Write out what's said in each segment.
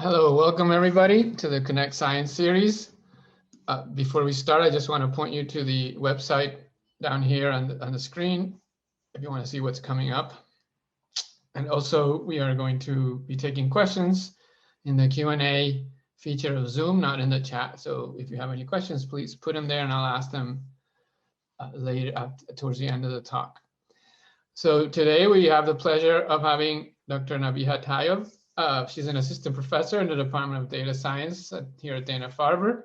Hello, welcome everybody to the Connect Science series. Before we start, I just want to point you to the website down here on the screen if you want to see what's coming up. And also, we are going to be taking questions in the Q&A feature of Zoom, not in the chat. So if you have any questions, please put them there and I'll ask them later towards the end of the talk. So today we have the pleasure of having Dr. Nabiha Tayeb. She's an assistant professor in the Department of Data Science here at Dana Farber.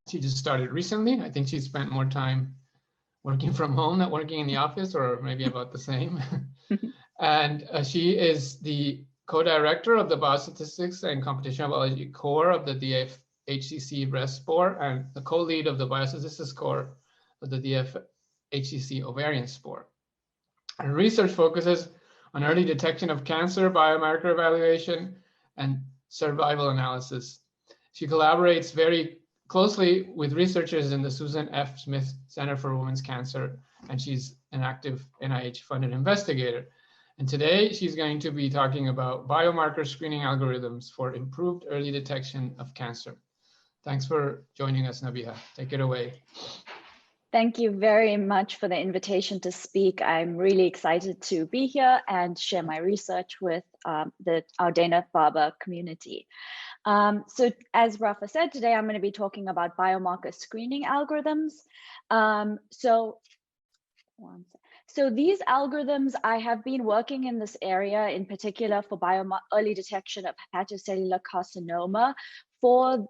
She just started recently. I think she spent more time working from home than working in the office, or maybe about the same. And she is the co-director of the Biostatistics and Computational Biology core of the DF-HCC breast spore and the co-lead of the Biostatistics core of the DF-HCC ovarian spore. Her research focuses on early detection of cancer, biomarker evaluation, and survival analysis. She collaborates very closely with researchers in the Susan F. Smith Center for Women's Cancer, and she's an active NIH-funded investigator. And today she's going to be talking about biomarker screening algorithms for improved early detection of cancer. Thanks for joining us, Nabiha. Take it away. Thank you very much for the invitation to speak. I'm really excited to be here and share my research with our Dana Farber community. So as Rafa said, today I'm going to be talking about biomarker screening algorithms. So these algorithms, I have been working in this area in particular for early detection of hepatocellular carcinoma for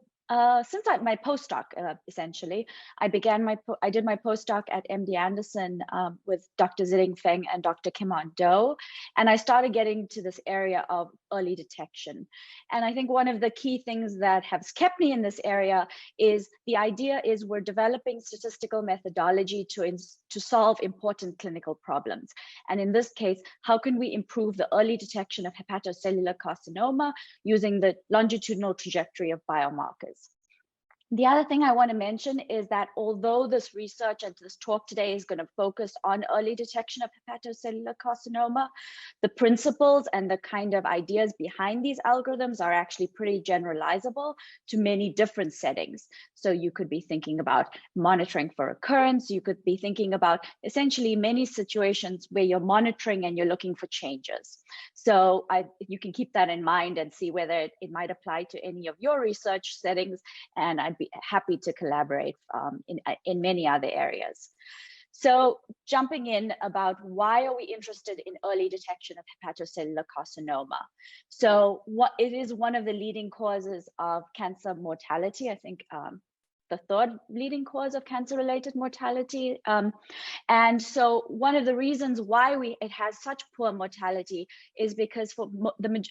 since my postdoc, essentially. I did my postdoc at MD Anderson with Dr. Ziding Feng and Dr. Kim-On Do, and I started getting to this area of early detection. And I think one of the key things that has kept me in this area is the idea is we're developing statistical methodology to solve important clinical problems. And in this case, how can we improve the early detection of hepatocellular carcinoma using the longitudinal trajectory of biomarkers? The other thing I want to mention is that although this research and this talk today is going to focus on early detection of hepatocellular carcinoma, the principles and the kind of ideas behind these algorithms are actually pretty generalizable to many different settings. So you could be thinking about monitoring for recurrence. You could be thinking about essentially many situations where you're monitoring and you're looking for changes. So you can keep that in mind and see whether it might apply to any of your research settings, and I'd be happy to collaborate in many other areas. So jumping in about why are we interested in early detection of hepatocellular carcinoma? So it is one of the leading causes of cancer mortality. I think the third leading cause of cancer-related mortality. And so one of the reasons why it has such poor mortality is because for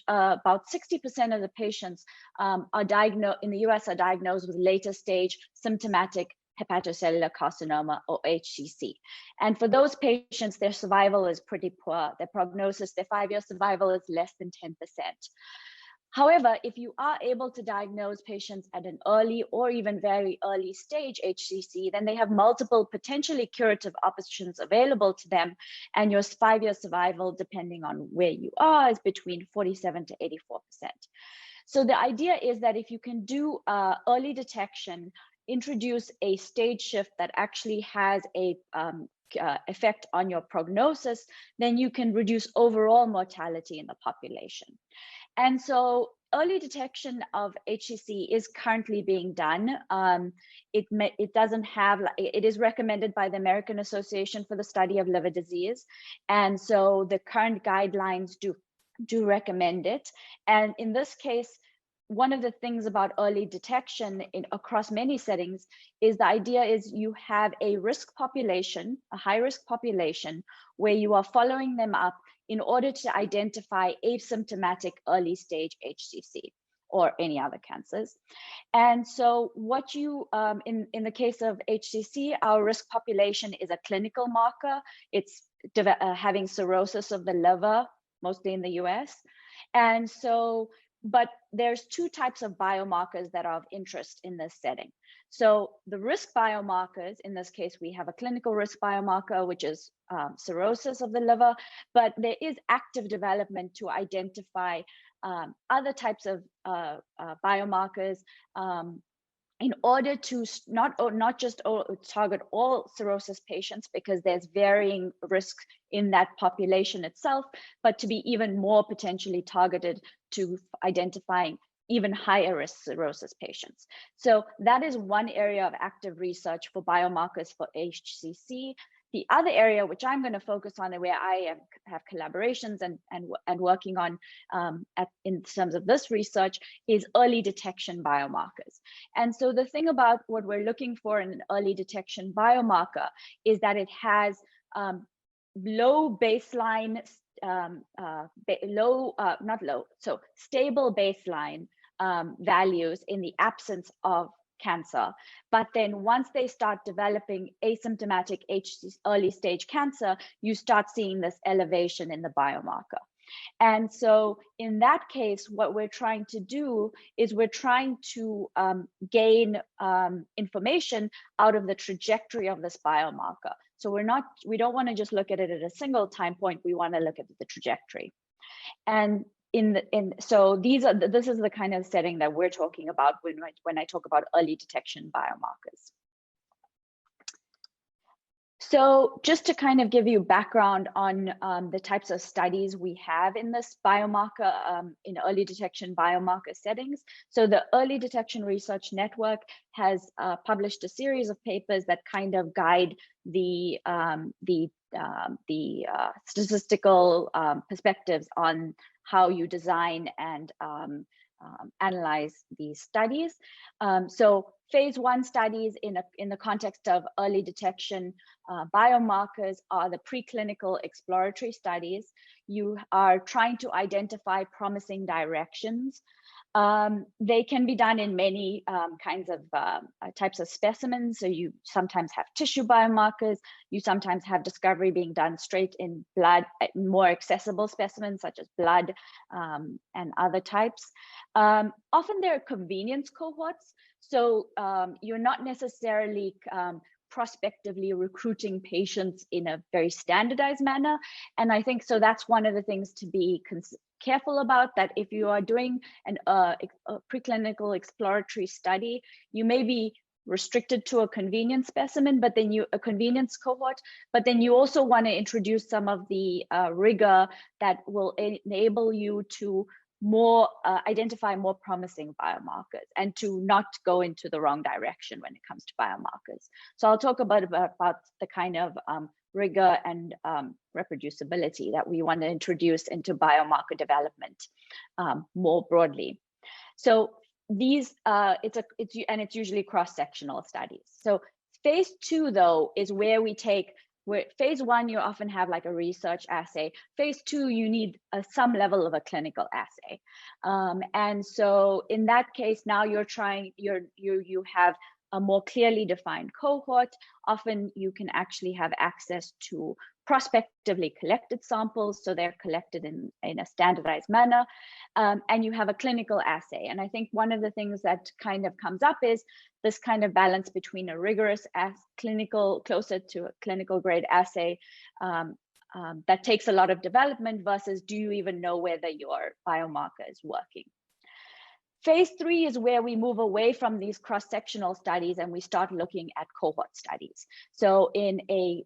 about 60% of the patients are diagnosed in the US are diagnosed with later stage symptomatic hepatocellular carcinoma, or HCC. And for those patients, their survival is pretty poor. Their prognosis, their 5-year survival is less than 10%. However, if you are able to diagnose patients at an early or even very early stage HCC, then they have multiple potentially curative options available to them, and your 5-year survival, depending on where you are, is between 47 to 84%. So the idea is that if you can do early detection, introduce a stage shift that actually has a effect on your prognosis, then you can reduce overall mortality in the population. And so early detection of HCC is currently being done. It is recommended by the American Association for the Study of Liver Disease. And so the current guidelines do recommend it. And in this case, one of the things about early detection across many settings is the idea is you have a risk population, a high risk population, where you are following them up in order to identify asymptomatic early stage HCC or any other cancers. And so what you, in the case of HCC, our risk population is a clinical marker. It's having cirrhosis of the liver, mostly in the US. And so, but there's two types of biomarkers that are of interest in this setting. So the risk biomarkers, in this case, we have a clinical risk biomarker, which is cirrhosis of the liver, but there is active development to identify other types of biomarkers in order to not just target all cirrhosis patients, because there's varying risk in that population itself, but to be even more potentially targeted to identifying even higher risk cirrhosis patients. So that is one area of active research for biomarkers for HCC. The other area, which I'm going to focus on, and where I have collaborations and working on in terms of this research, is early detection biomarkers. And so the thing about what we're looking for in an early detection biomarker is that it has low baseline, stable baseline values in the absence of cancer. But then once they start developing asymptomatic early stage cancer, you start seeing this elevation in the biomarker. And so in that case, what we're trying to do is we're trying to gain information out of the trajectory of this biomarker. So we don't want to just look at it at a single time point. We want to look at the trajectory. And so this is the kind of setting that we're talking about when I talk about early detection biomarkers. So just to kind of give you background on the types of studies we have in this biomarker, in early detection biomarker settings. So the Early Detection Research Network has published a series of papers that kind of guide the statistical perspectives on how you design and analyze these studies. So phase 1 studies in the context of early detection biomarkers are the preclinical exploratory studies. You are trying to identify promising directions. They can be done in many kinds of types of specimens. So you sometimes have tissue biomarkers. You sometimes have discovery being done straight in blood, more accessible specimens such as blood and other types. Often there are convenience cohorts. So you're not necessarily prospectively recruiting patients in a very standardized manner. And I think so that's one of the things to be careful about, that if you are doing a preclinical exploratory study, you may be restricted to a convenience specimen, but then a convenience cohort, but then you also want to introduce some of the rigor that will enable you to identify more promising biomarkers and to not go into the wrong direction when it comes to biomarkers. So I'll talk about the kind of rigor and reproducibility that we want to introduce into biomarker development more broadly. So these, it's usually cross-sectional studies. So phase 2 though is where we take, where phase 1 you often have like a research assay. Phase 2 you need some level of a clinical assay, and so in that case now you're trying, you have a more clearly defined cohort. Often you can actually have access to prospectively collected samples, so they're collected in a standardized manner, and you have a clinical assay. And I think one of the things that kind of comes up is this kind of balance between a rigorous closer to a clinical grade assay that takes a lot of development versus do you even know whether your biomarker is working. Phase 3 is where we move away from these cross-sectional studies and we start looking at cohort studies. So in a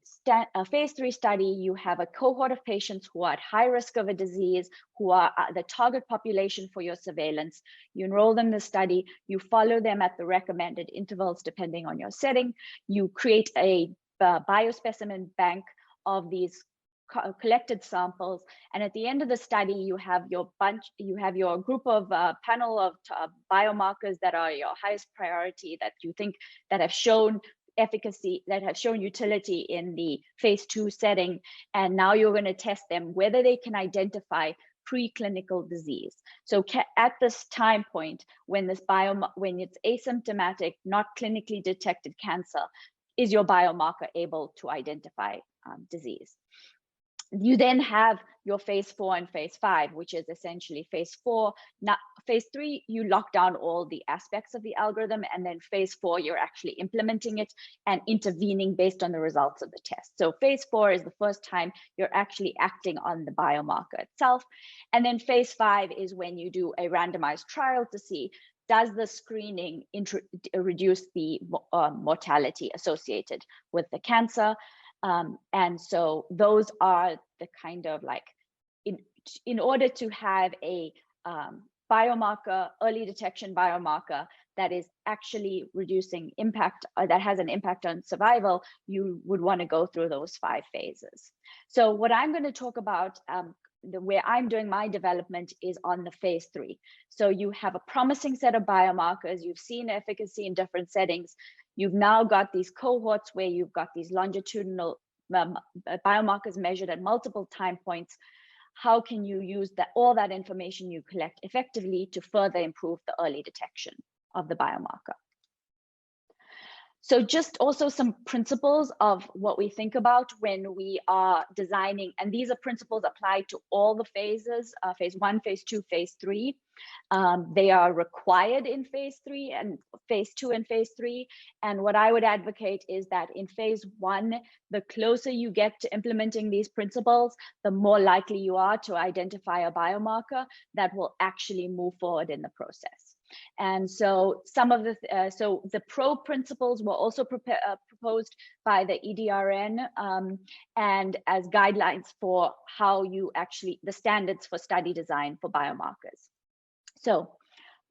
phase 3 study, you have a cohort of patients who are at high risk of a disease, who are the target population for your surveillance. You enroll them in the study, you follow them at the recommended intervals depending on your setting. You create a biospecimen bank of these collected samples, and at the end of the study you have your group of panel of biomarkers that are your highest priority, that you think that have shown efficacy, that have shown utility in the phase 2 setting, and now you're going to test them whether they can identify preclinical disease. So at this time point, when it's asymptomatic, not clinically detected cancer, is your biomarker able to identify disease? You then have your phase 4 and phase 5, which is essentially phase 4. Now, phase 3, you lock down all the aspects of the algorithm, and then phase 4, you're actually implementing it and intervening based on the results of the test. So phase 4 is the first time you're actually acting on the biomarker itself. And then phase 5 is when you do a randomized trial to see, does the screening reduce the mortality associated with the cancer? And so those are the kind of like, in order to have a biomarker, early detection biomarker that is actually reducing impact, that has an impact on survival, you would want to go through those 5 phases. So what I'm going to talk about, where I'm doing my development, is on the phase 3. So you have a promising set of biomarkers, you've seen efficacy in different settings, you've now got these cohorts where you've got these longitudinal biomarkers measured at multiple time points. How can you use all that information you collect effectively to further improve the early detection of the biomarker? So just also some principles of what we think about when we are designing, and these are principles applied to all the phases, phase 1, phase 2, phase 3. They are required in phase 3 and phase 2 and phase 3. And what I would advocate is that in phase 1, the closer you get to implementing these principles, the more likely you are to identify a biomarker that will actually move forward in the process. And so some of the pro principles were also proposed by the EDRN and as guidelines for how you actually, the standards for study design for biomarkers. So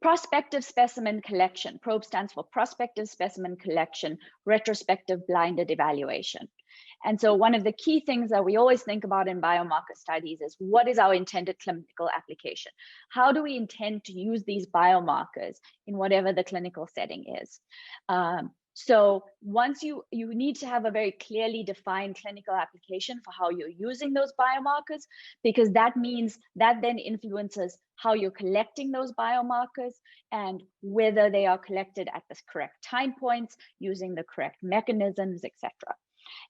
prospective specimen collection, PROBE stands for prospective specimen collection, retrospective blinded evaluation. And so one of the key things that we always think about in biomarker studies is, what is our intended clinical application? How do we intend to use these biomarkers in whatever the clinical setting is? So once you need to have a very clearly defined clinical application for how you're using those biomarkers, because that means that then influences how you're collecting those biomarkers and whether they are collected at the correct time points, using the correct mechanisms, etc.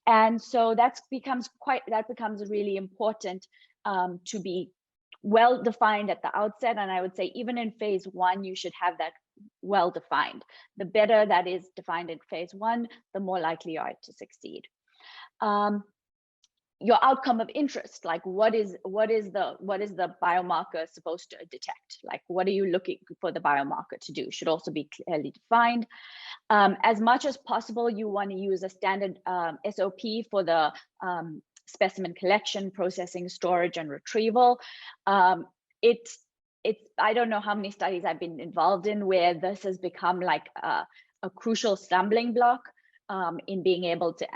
And so that becomes really important to be well defined at the outset. And I would say even in phase 1, you should have that well defined. The better that is defined in phase 1, the more likely you are to succeed. Your outcome of interest, like what is the biomarker supposed to detect? Like, what are you looking for the biomarker to do? Should also be clearly defined. As much as possible, you want to use a standard SOP for the specimen collection, processing, storage, and retrieval. I don't know how many studies I've been involved in where this has become like a crucial stumbling block in being able to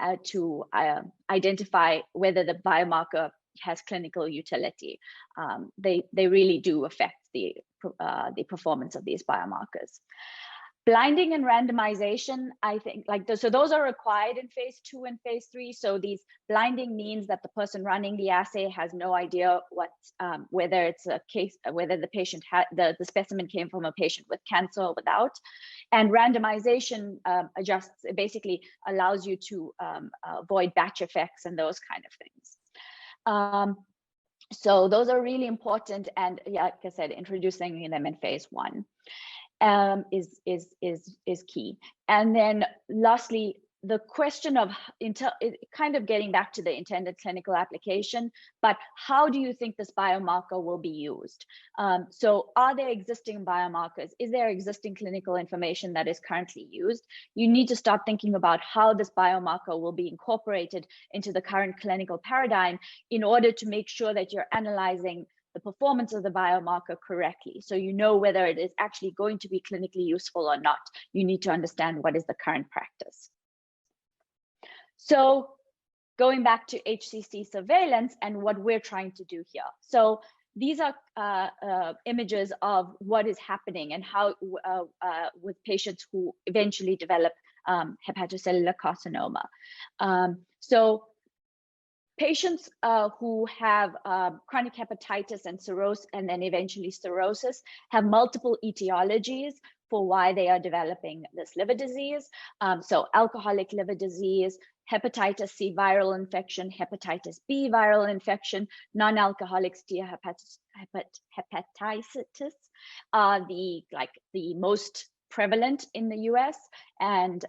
identify whether the biomarker has clinical utility. They really do affect the performance of these biomarkers. Blinding and randomization, I think, so those are required in phase 2 and phase 3. So these blinding means that the person running the assay has no idea whether it's a case, whether the patient the specimen came from a patient with cancer or without. And randomization basically allows you to avoid batch effects and those kind of things. So those are really important, and yeah, like I said, introducing them in phase 1. Is key. And then lastly, the question of kind of getting back to the intended clinical application, but how do you think this biomarker will be used? So are there existing biomarkers? Is there existing clinical information that is currently used? You need to start thinking about how this biomarker will be incorporated into the current clinical paradigm in order to make sure that you're analyzing the performance of the biomarker correctly. So you know whether it is actually going to be clinically useful or not. You need to understand what is the current practice. So going back to HCC surveillance and what we're trying to do here. So these are images of what is happening and how with patients who eventually develop hepatocellular carcinoma. So patients who have chronic hepatitis and cirrhosis, and then eventually cirrhosis, have multiple etiologies for why they are developing this liver disease. So alcoholic liver disease, hepatitis C viral infection, hepatitis B viral infection, non-alcoholic steatohepatitis are the most prevalent in the US. And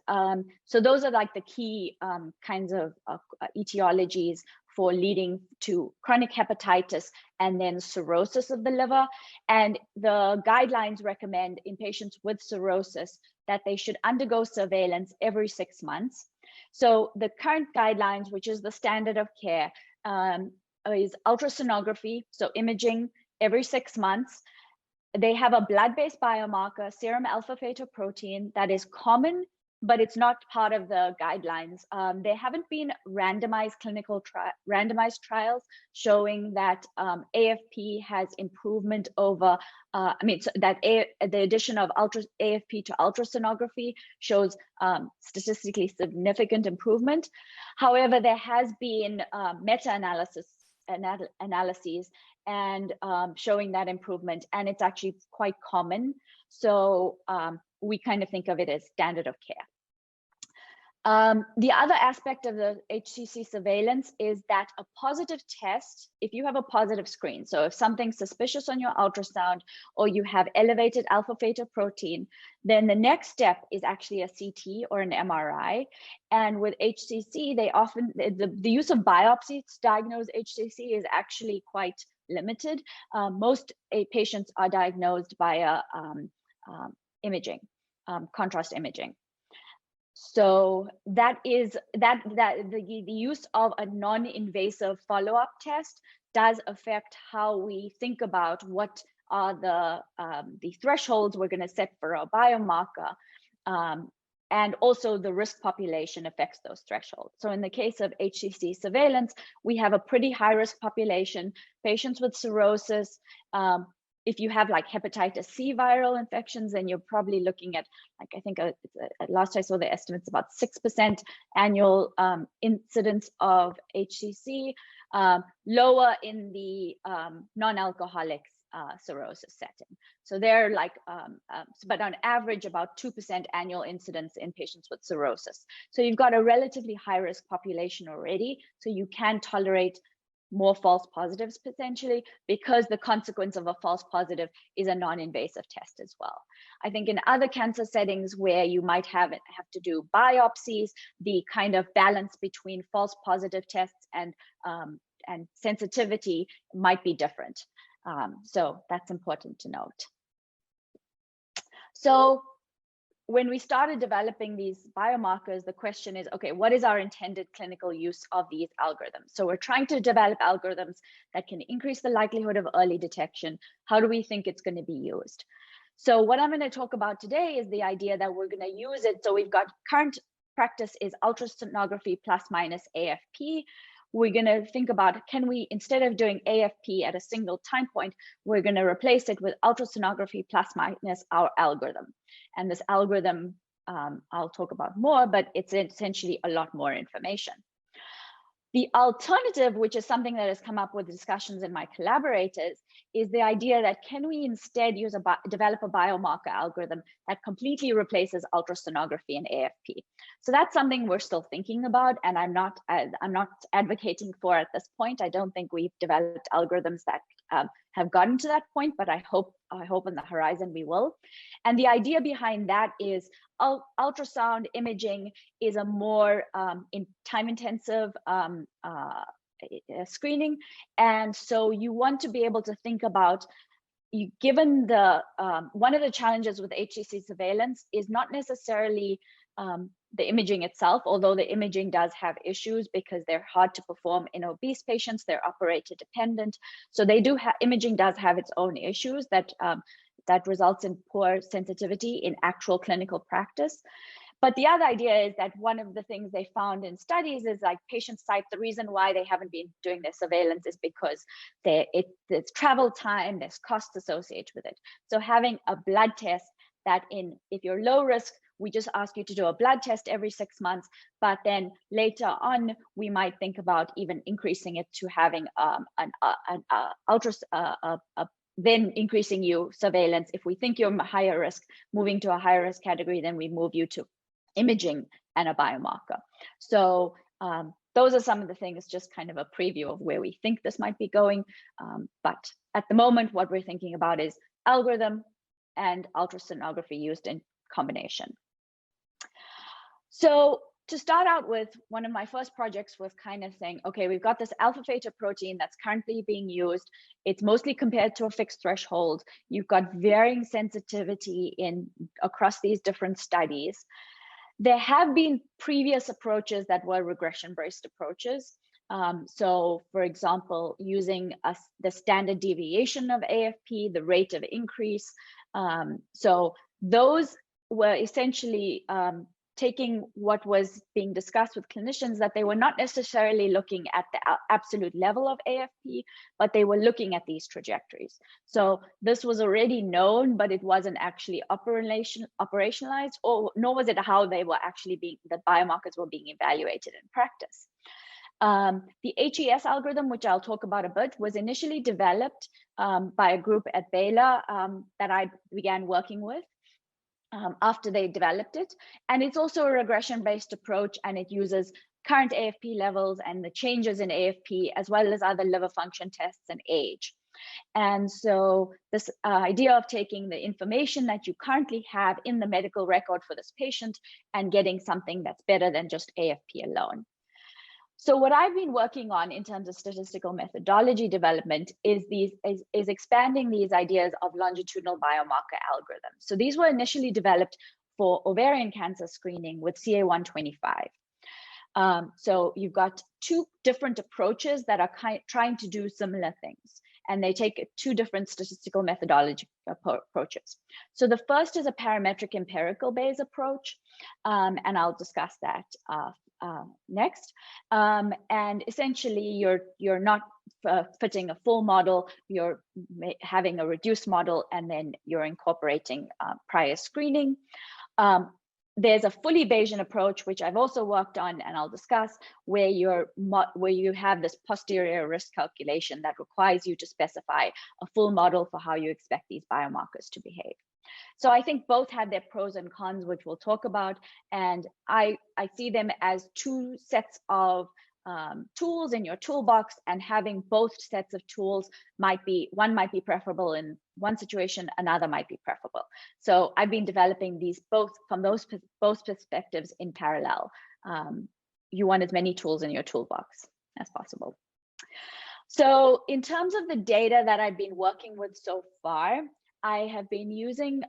so those are like the key kinds of etiologies for leading to chronic hepatitis and then cirrhosis of the liver. And the guidelines recommend in patients with cirrhosis that they should undergo surveillance every 6 months. So the current guidelines, which is the standard of care, is ultrasonography, so imaging every 6 months. They have a blood-based biomarker, serum alpha-fetoprotein, that is common, but it's not part of the guidelines. There haven't been randomized randomized trials showing that AFP has improvement over, the addition of AFP to ultrasonography shows statistically significant improvement. However, there has been meta-analyses and showing that improvement, and it's actually quite common. So we kind of think of it as standard of care. The other aspect of the HCC surveillance is that a positive test, if you have a positive screen, so if something's suspicious on your ultrasound or you have elevated alpha-fetoprotein, then the next step is actually a CT or an MRI. And with HCC, they often, the use of biopsy to diagnose HCC is actually quite limited. Most patients are diagnosed via imaging, contrast imaging. So that is the use of a non-invasive follow-up test does affect how we think about what are the thresholds we're going to set for a biomarker, and also the risk population affects those thresholds. So in the case of HCC surveillance, we have a pretty high risk population, patients with cirrhosis. If you have like hepatitis C viral infections, then you're probably looking at, like, I think last I saw the estimates about 6% annual incidence of HCC, lower in the non-alcoholic cirrhosis setting. So they're like, but on average about 2% annual incidence in patients with cirrhosis. So you've got a relatively high risk population already, so you can tolerate more false positives potentially, because the consequence of a false positive is a non-invasive test as well. I think in other cancer settings where you might have to do biopsies, the kind of balance between false positive tests and sensitivity might be different. So that's important to note. So when we started developing these biomarkers, the question is, okay, what is our intended clinical use of these algorithms? So we're trying to develop algorithms that can increase the likelihood of early detection. How do we think it's going to be used? So what I'm going to talk about today is the idea that we're going to use it. So we've got current practice is ultrasonography plus minus AFP. We're going to think about, can we, instead of doing AFP at a single time point, we're going to replace it with ultrasonography plus minus our algorithm. And this algorithm, I'll talk about more, but it's essentially a lot more information. The alternative, which is something that has come up with discussions in my collaborators, is the idea that can we instead develop a biomarker algorithm that completely replaces ultrasonography and AFP? So that's something we're still thinking about, and I'm not advocating for at this point. I don't think we've developed algorithms that have gotten to that point, but I hope on the horizon we will. And the idea behind that is ultrasound imaging is a more time-intensive screening, and so you want to be able to think about, given the one of the challenges with HCC surveillance is not necessarily the imaging itself, although the imaging does have issues because they're hard to perform in obese patients, they're operator dependent. So they do have, imaging does have its own issues that results in poor sensitivity in actual clinical practice. But the other idea is that one of the things they found in studies is, like, patients cite the reason why they haven't been doing their surveillance is because there's travel time, there's costs associated with it. So having a blood test that if you're low risk, we just ask you to do a blood test every 6 months, but then later on, we might think about even increasing it to having a then increasing you surveillance. If we think you're higher risk, moving to a higher risk category, then we move you to imaging and a biomarker. So those are some of the things, just kind of a preview of where we think this might be going. But at the moment, what we're thinking about is algorithm and ultrasonography used in combination. So to start out with, one of my first projects was kind of saying, okay, we've got this alpha theta protein that's currently being used. It's mostly compared to a fixed threshold. You've got varying sensitivity across these different studies. There have been previous approaches that were regression-based approaches. So for example, using the standard deviation of AFP, the rate of increase. So those were essentially taking what was being discussed with clinicians, that they were not necessarily looking at the absolute level of AFP, but they were looking at these trajectories. So this was already known, but it wasn't actually operationalized, nor was it how they were actually the biomarkers were being evaluated in practice. The HES algorithm, which I'll talk about a bit, was initially developed by a group at Baylor that I began working with after they developed it. And it's also a regression-based approach, and it uses current AFP levels and the changes in AFP, as well as other liver function tests and age. And so this idea of taking the information that you currently have in the medical record for this patient and getting something that's better than just AFP alone. So what I've been working on in terms of statistical methodology development is expanding these ideas of longitudinal biomarker algorithms. So these were initially developed for ovarian cancer screening with CA-125. So you've got two different approaches that are trying to do similar things, and they take two different statistical methodology approaches. So the first is a parametric empirical based approach, and I'll discuss that next. And essentially, you're not fitting a full model, you're having a reduced model, and then you're incorporating prior screening. There's a fully Bayesian approach, which I've also worked on, and I'll discuss, where you have this posterior risk calculation that requires you to specify a full model for how you expect these biomarkers to behave. So I think both have their pros and cons, which we'll talk about. And I see them as two sets of tools in your toolbox, and having both sets of tools one might be preferable in one situation, another might be preferable. So I've been developing these both from both perspectives in parallel. You want as many tools in your toolbox as possible. So in terms of the data that I've been working with so far, I have been using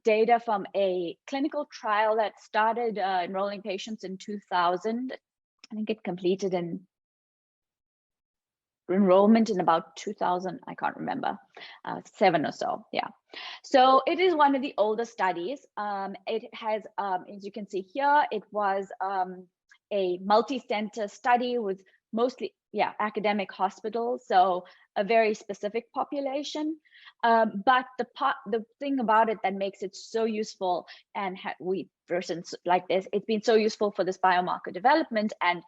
data from a clinical trial that started enrolling patients in 2000. I think it completed in enrollment in about 2000, I can't remember, 7 or so, yeah. So it is one of the older studies. It has, as you can see here, it was a multi-center study with mostly, academic hospitals, so a very specific population. But the thing about it that makes it so useful, and versions like this, it's been so useful for this biomarker development and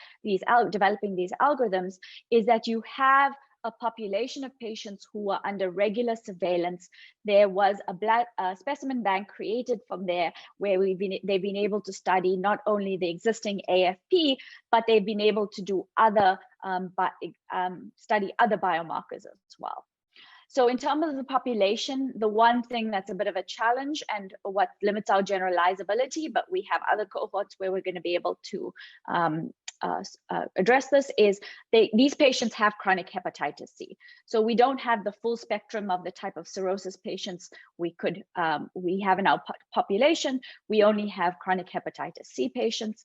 developing these algorithms, is that you have a population of patients who are under regular surveillance. There was a specimen bank created from there, where they've been able to study not only the existing AFP, but they've been able to do study other biomarkers as well. So in terms of the population, the one thing that's a bit of a challenge and what limits our generalizability, but we have other cohorts where we're going to be able to address this, is these patients have chronic hepatitis C. So we don't have the full spectrum of the type of cirrhosis patients we have in our population. We only have chronic hepatitis C patients,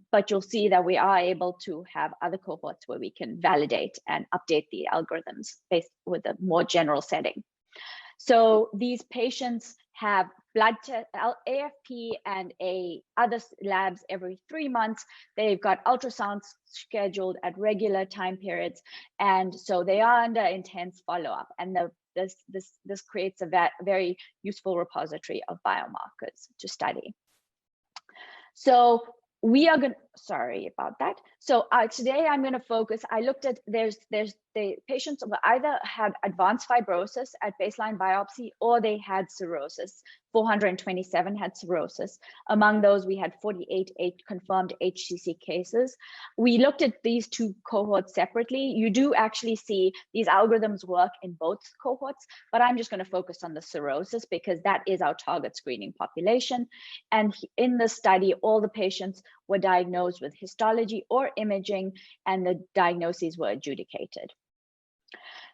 but you'll see that we are able to have other cohorts where we can validate and update the algorithms based with a more general setting. So these patients have blood test, AFP and other labs every 3 months. They've got ultrasounds scheduled at regular time periods, and so they are under intense follow-up. And this creates a very useful repository of biomarkers to study. So we are going to, sorry about that. So today I'm going to focus, I looked at, there's the patients either had advanced fibrosis at baseline biopsy or they had cirrhosis. 427 had cirrhosis. Among those, we had 48 confirmed HCC cases. We looked at these two cohorts separately. You do actually see these algorithms work in both cohorts, but I'm just going to focus on the cirrhosis because that is our target screening population. And in the study, all the patients were diagnosed with histology or imaging, and the diagnoses were adjudicated.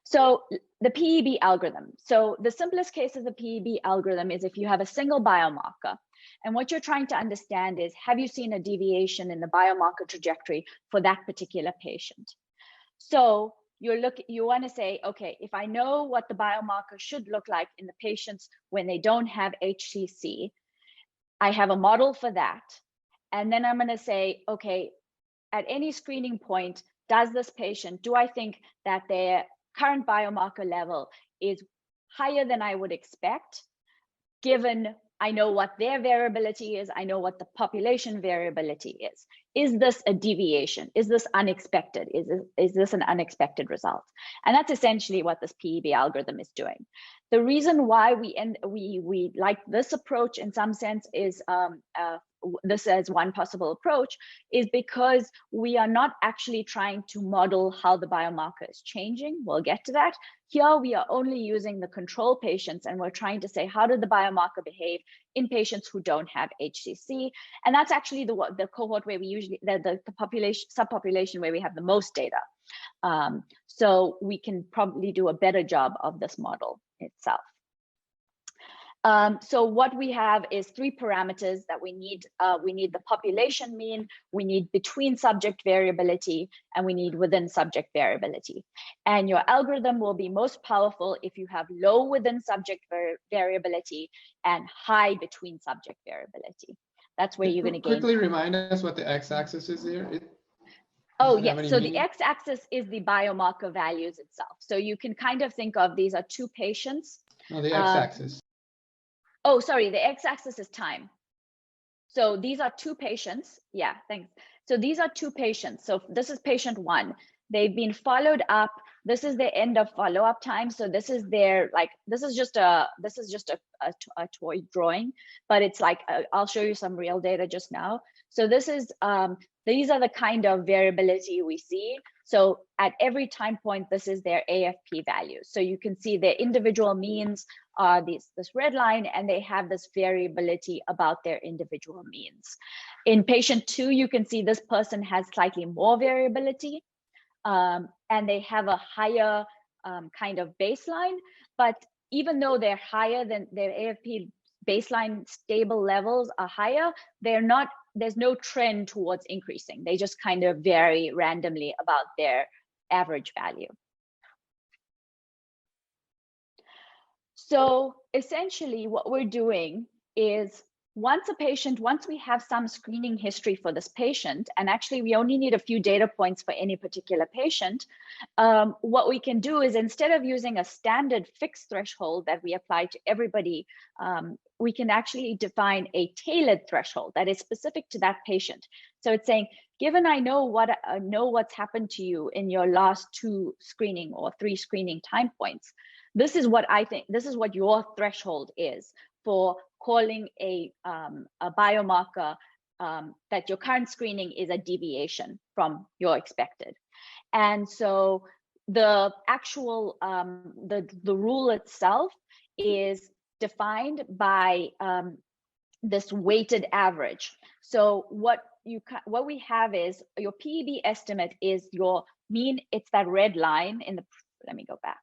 So the PEB algorithm. So the simplest case of the PEB algorithm is if you have a single biomarker, and what you're trying to understand is, have you seen a deviation in the biomarker trajectory for that particular patient? So you want to say, okay, if I know what the biomarker should look like in the patients when they don't have HCC, I have a model for that. And then I'm going to say, okay, at any screening point, does this patient, do I think that their current biomarker level is higher than I would expect, given I know what their variability is, I know what the population variability is. Is this a deviation? Is this unexpected? Is this an unexpected result? And that's essentially what this PEB algorithm is doing. The reason why we like this approach in some sense is this as one possible approach is because we are not actually trying to model how the biomarker is changing. We'll get to that. Here we are only using the control patients, and we're trying to say, how did the biomarker behave in patients who don't have HCC? And that's actually the cohort where we usually, the population, subpopulation where we have the most data. So we can probably do a better job of this model itself. So what we have is three parameters that we need. We need the population mean, we need between subject variability, and we need within subject variability. And your algorithm will be most powerful if you have low within subject variability and high between subject variability. That's where you're going to gain. Quickly remind us what the x-axis is there. Oh, yes. So the x-axis is the biomarker values itself. So you can kind of think of these are two patients. No, the x-axis. Oh, sorry, the x-axis is time. So these are two patients. Yeah, thanks. So these are two patients. So this is patient one. They've been followed up. This is the end of follow-up time. So this is their, like, this is just a toy drawing, but it's like, I'll show you some real data just now. So this is, these are the kind of variability we see. So at every time point, this is their AFP values. So you can see their individual means are this red line, and they have this variability about their individual means. In patient two, you can see this person has slightly more variability, and they have a higher kind of baseline. But even though they're higher than their AFP baseline stable levels are higher, they're not, there's no trend towards increasing. They just kind of vary randomly about their average value. So essentially what we're doing is once we have some screening history for this patient, and actually we only need a few data points for any particular patient, what we can do is instead of using a standard fixed threshold that we apply to everybody, we can actually define a tailored threshold that is specific to that patient. So it's saying, given I know what's happened to you in your last two screening or three screening time points, this is what I think, this is what your threshold is for calling a biomarker that your current screening is a deviation from your expected. And so the actual, the rule itself is defined by this weighted average. So what we have is your PEB estimate is your mean, it's that red line in the, let me go back.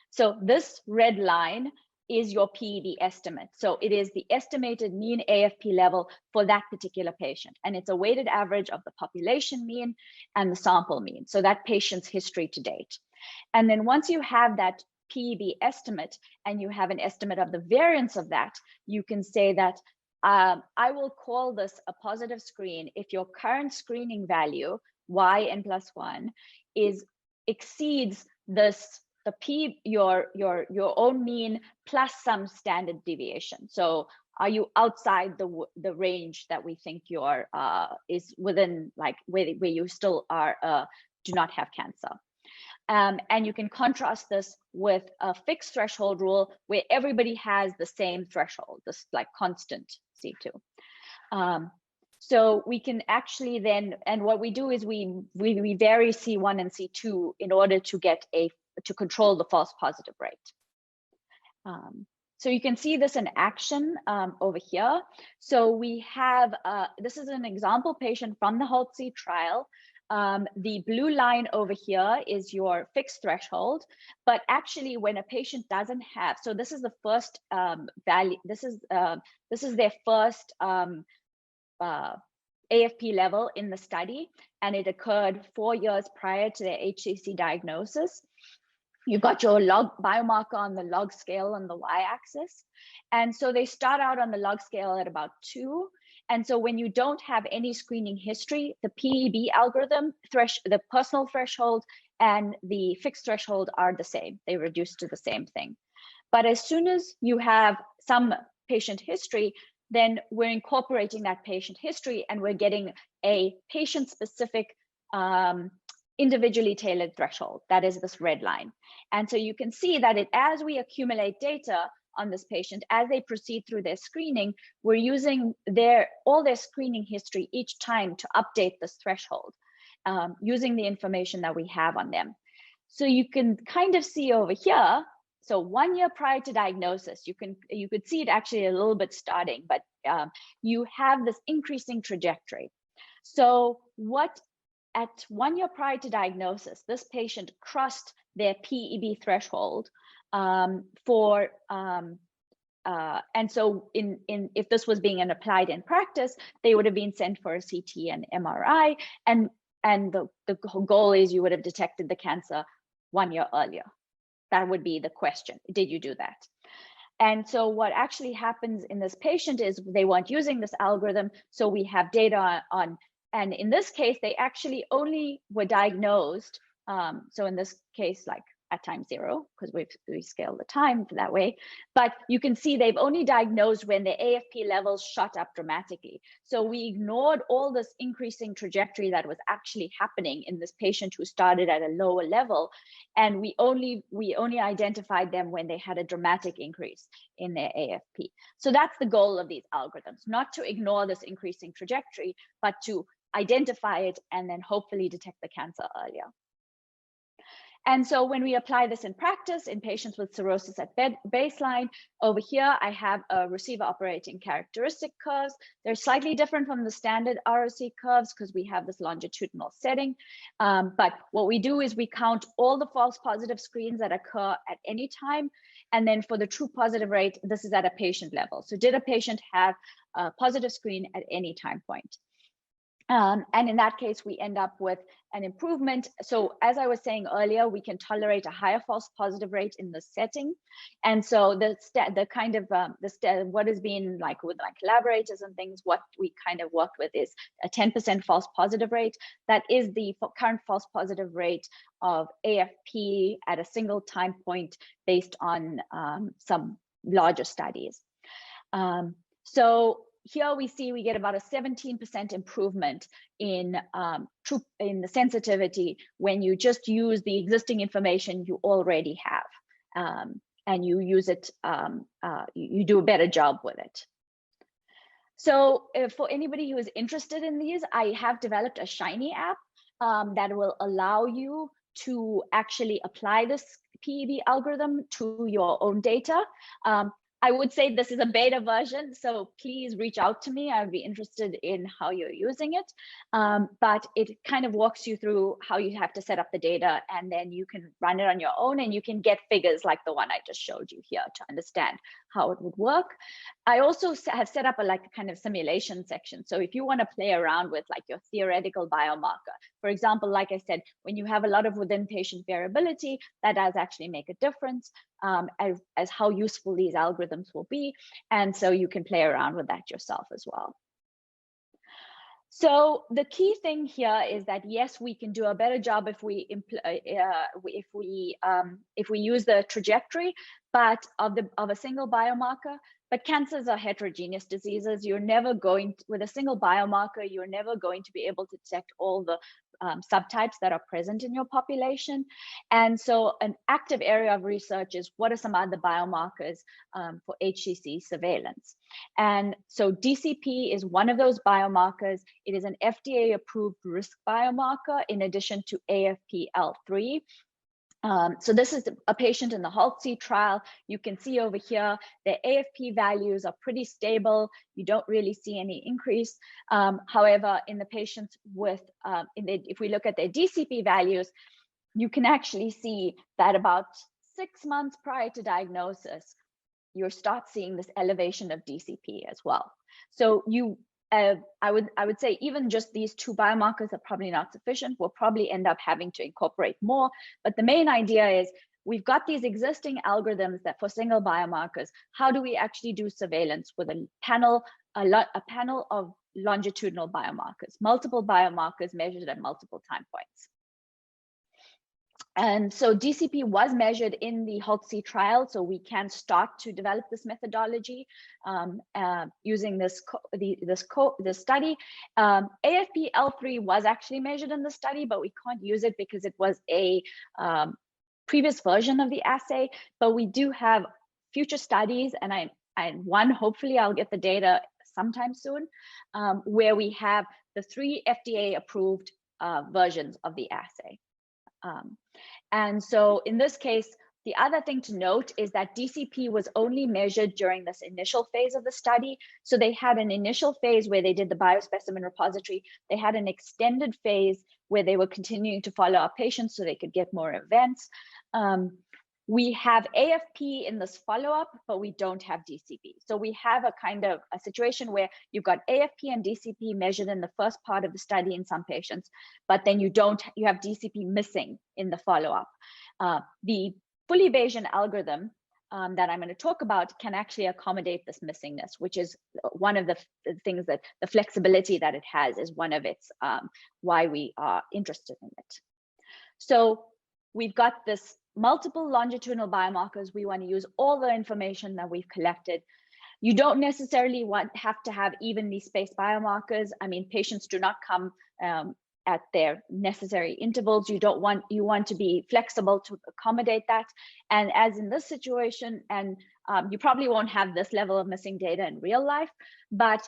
So this red line is your PEB estimate. So it is the estimated mean AFP level for that particular patient. And it's a weighted average of the population mean and the sample mean. So that patient's history to date. And then once you have that PEB estimate and you have an estimate of the variance of that, you can say that I will call this a positive screen if your current screening value, yn+1, exceeds this, your own mean plus some standard deviation. So are you outside the range that we think you're is within, like where you still are do not have cancer? And you can contrast this with a fixed threshold rule where everybody has the same threshold, this like constant C2. So we can actually then, and what we do is we vary C1 and C2 in order to get to control the false positive rate. So you can see this in action over here. So we have, this is an example patient from the HALT-C trial. The blue line over here is your fixed threshold, but actually when a patient doesn't have, so this is the first value, this is their first AFP level in the study, and it occurred 4 years prior to their HCC diagnosis. You've got your log biomarker on the log scale on the y-axis. And so they start out on the log scale at about 2. And so when you don't have any screening history, the PEB algorithm, the personal threshold and the fixed threshold are the same. They reduce to the same thing. But as soon as you have some patient history, then we're incorporating that patient history and we're getting a patient-specific individually tailored threshold. That is this red line. And so you can see that as we accumulate data on this patient, as they proceed through their screening, we're using all their screening history each time to update this threshold using the information that we have on them. So you can kind of see over here, so 1 year prior to diagnosis, you could see it actually a little bit starting, but you have this increasing trajectory. So at 1 year prior to diagnosis, this patient crossed their PEB threshold and so if this was being applied in practice, they would have been sent for a CT and MRI, and the goal is you would have detected the cancer 1 year earlier. That would be the question. Did you do that? And so what actually happens in this patient is they weren't using this algorithm, so we have data on. And in this case, they actually only were diagnosed. So in this case, like at time 0, because we scale the time that way. But you can see they've only diagnosed when the AFP levels shot up dramatically. So we ignored all this increasing trajectory that was actually happening in this patient who started at a lower level. And we only identified them when they had a dramatic increase in their AFP. So that's the goal of these algorithms, not to ignore this increasing trajectory, but to identify it and then hopefully detect the cancer earlier. And so when we apply this in practice in patients with cirrhosis at baseline, over here I have a receiver operating characteristic curves. They're slightly different from the standard ROC curves because we have this longitudinal setting. But what we do is we count all the false positive screens that occur at any time. And then for the true positive rate, this is at a patient level. So did a patient have a positive screen at any time point? And in that case, we end up with an improvement. So as I was saying earlier, we can tolerate a higher false positive rate in this setting. And so what has been like with my collaborators and things, what we kind of worked with is a 10% false positive rate. That is the current false positive rate of AFP at a single time point based on some larger studies. So here we see we get about a 17% improvement in the sensitivity when you just use the existing information you already have, and you use it, you do a better job with it. So for anybody who is interested in these, I have developed a Shiny app that will allow you to actually apply this PEB algorithm to your own data. I would say this is a beta version, so please reach out to me. I'd be interested in how you're using it. But it kind of walks you through how you have to set up the data, and then you can run it on your own, and you can get figures like the one I just showed you here to understand how it would work. I also have set up a kind of simulation section. So if you want to play around with like your theoretical biomarker, for example, like I said, when you have a lot of within patient variability, that does actually make a difference as how useful these algorithms will be. And so you can play around with that yourself as well. So the key thing here is that yes, we can do a better job if we use the trajectory, but of a single biomarker. But cancers are heterogeneous diseases. You're never going to, with a single biomarker, you're never going to be able to detect all the subtypes that are present in your population. And so an active area of research is what are some other biomarkers for HCC surveillance. And so DCP is one of those biomarkers. It is an FDA-approved risk biomarker in addition to AFP-L3. So this is a patient in the HALT-C trial. You can see over here, their AFP values are pretty stable. You don't really see any increase. However, in the patients with, if we look at their DCP values, you can actually see that about 6 months prior to diagnosis, you start seeing this elevation of DCP as well. So I would say even just these two biomarkers are probably not sufficient. We'll probably end up having to incorporate more. But the main idea is we've got these existing algorithms that for single biomarkers, how do we actually do surveillance with a panel of longitudinal biomarkers, multiple biomarkers measured at multiple time points. And so DCP was measured in the HALT-C trial, so we can start to develop this methodology using this study. AFP-L3 was actually measured in the study, but we can't use it because it was a previous version of the assay. But we do have future studies, and hopefully I'll get the data sometime soon, where we have the 3 FDA-approved versions of the assay. And so in this case, the other thing to note is that DCP was only measured during this initial phase of the study. So they had an initial phase where they did the biospecimen repository. They had an extended phase where they were continuing to follow up patients so they could get more events. We have AFP in this follow-up, but we don't have DCP. So we have a kind of a situation where you've got AFP and DCP measured in the first part of the study in some patients, but then you have DCP missing in the follow-up. The fully Bayesian algorithm that I'm going to talk about can actually accommodate this missingness, which is one of the things that the flexibility that it has is one of its why we are interested in it. So we've got this multiple longitudinal biomarkers. We want to use all the information that we've collected. You don't necessarily have to have evenly spaced biomarkers. I mean, patients do not come at their necessary intervals. You want to be flexible to accommodate that. And as in this situation, and you probably won't have this level of missing data in real life, but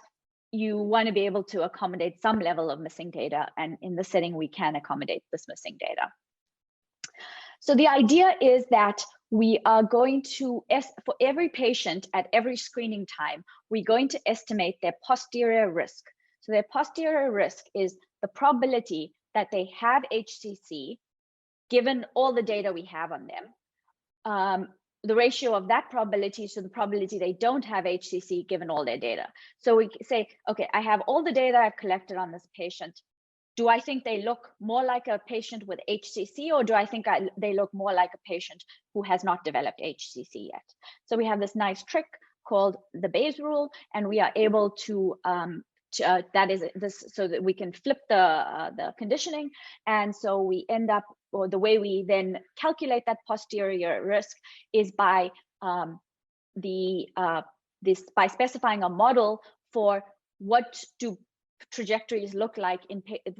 you want to be able to accommodate some level of missing data. And in this setting, we can accommodate this missing data. So the idea is that we are going to, for every patient at every screening time, we're going to estimate their posterior risk. So their posterior risk is the probability that they have HCC, given all the data we have on them, the ratio of that probability to the probability they don't have HCC, given all their data. So we say, okay, I have all the data I've collected on this patient. Do I think they look more like a patient with HCC, or do I think they look more like a patient who has not developed HCC yet? So we have this nice trick called the Bayes rule, and we are able to so that we can flip the conditioning, and so we end up, or the way we then calculate that posterior risk is by by specifying a model for what do trajectories look like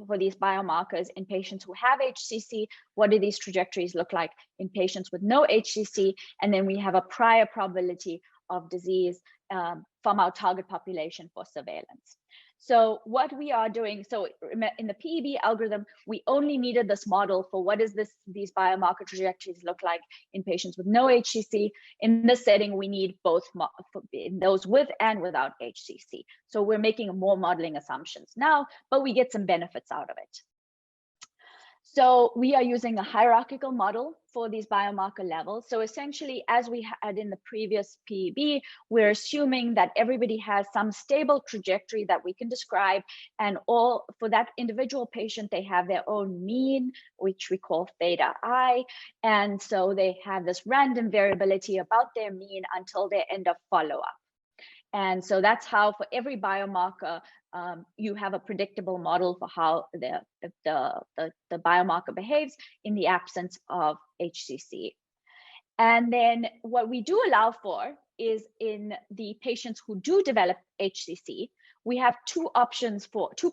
for these biomarkers in patients who have HCC. What do these trajectories look like in patients with no HCC? And then we have a prior probability of disease from our target population for surveillance. So what we are doing, so in the PEB algorithm, we only needed this model for what is these biomarker trajectories look like in patients with no HCC. In this setting, we need both in those with and without HCC. So we're making more modeling assumptions now, but we get some benefits out of it. So we are using a hierarchical model for these biomarker levels. So essentially, as we had in the previous PEB, we're assuming that everybody has some stable trajectory that we can describe, and all for that individual patient, they have their own mean, which we call theta I. And so they have this random variability about their mean until their end of follow-up. And so that's how for every biomarker, you have a predictable model for how the biomarker behaves in the absence of HCC. And then what we do allow for is in the patients who do develop HCC, we have two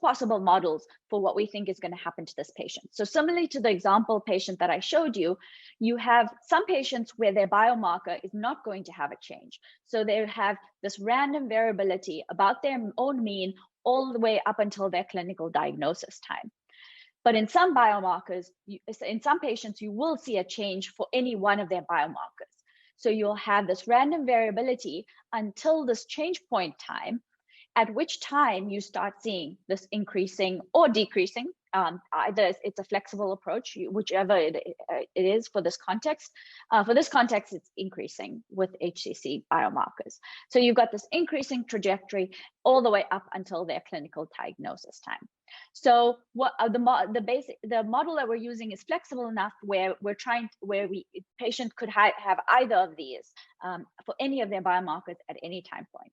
possible models for what we think is going to happen to this patient. So similarly to the example patient that I showed you, you have some patients where their biomarker is not going to have a change. So they have this random variability about their own mean all the way up until their clinical diagnosis time. But in some biomarkers, in some patients, you will see a change for any one of their biomarkers. So you'll have this random variability until this change point time, at which time you start seeing this increasing or decreasing. Either it's a flexible approach, whichever it is for this context. For this context, it's increasing with HCC biomarkers. So you've got this increasing trajectory all the way up until their clinical diagnosis time. So what the model that we're using is flexible enough where patient could have either of these for any of their biomarkers at any time point.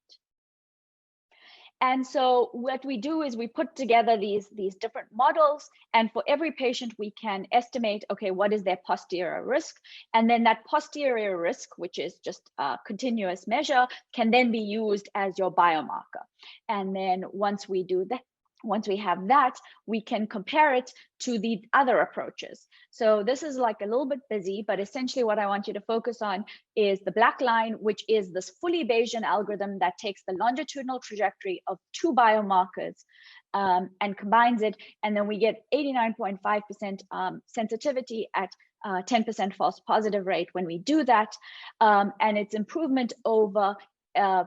And so what we do is we put together these different models, and for every patient we can estimate, okay, what is their posterior risk? And then that posterior risk, which is just a continuous measure, can then be used as your biomarker. And then once we do that, once we have that, we can compare it to the other approaches. So this is like a little bit busy, but essentially what I want you to focus on is the black line, which is this fully Bayesian algorithm that takes the longitudinal trajectory of two biomarkers and combines it. And then we get 89.5% sensitivity at 10% false positive rate when we do that. And it's improvement over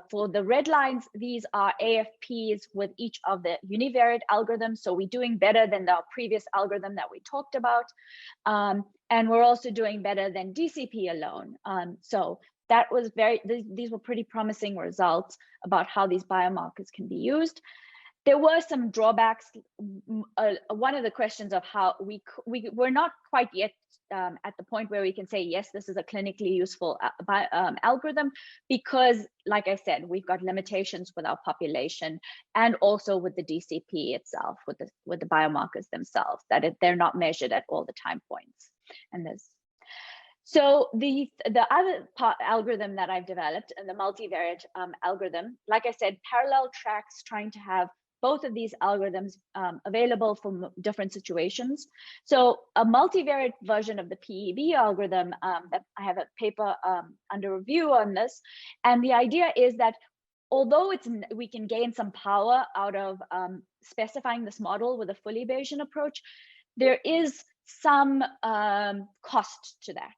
for the red lines, these are AFPs with each of the univariate algorithms. So we're doing better than the previous algorithm that we talked about. And we're also doing better than DCP alone. So that was these were pretty promising results about how these biomarkers can be used. There were some drawbacks. One of the questions of how we're not quite yet at the point where we can say, yes, this is a clinically useful algorithm, because like I said, we've got limitations with our population and also with the DCP itself, with the biomarkers themselves, that they're not measured at all the time points. And so the other algorithm that I've developed, and the multivariate algorithm, like I said, parallel tracks trying to have both of these algorithms available for different situations. So a multivariate version of the PEB algorithm, that I have a paper under review on this. And the idea is that although we can gain some power out of specifying this model with a fully Bayesian approach, there is some cost to that.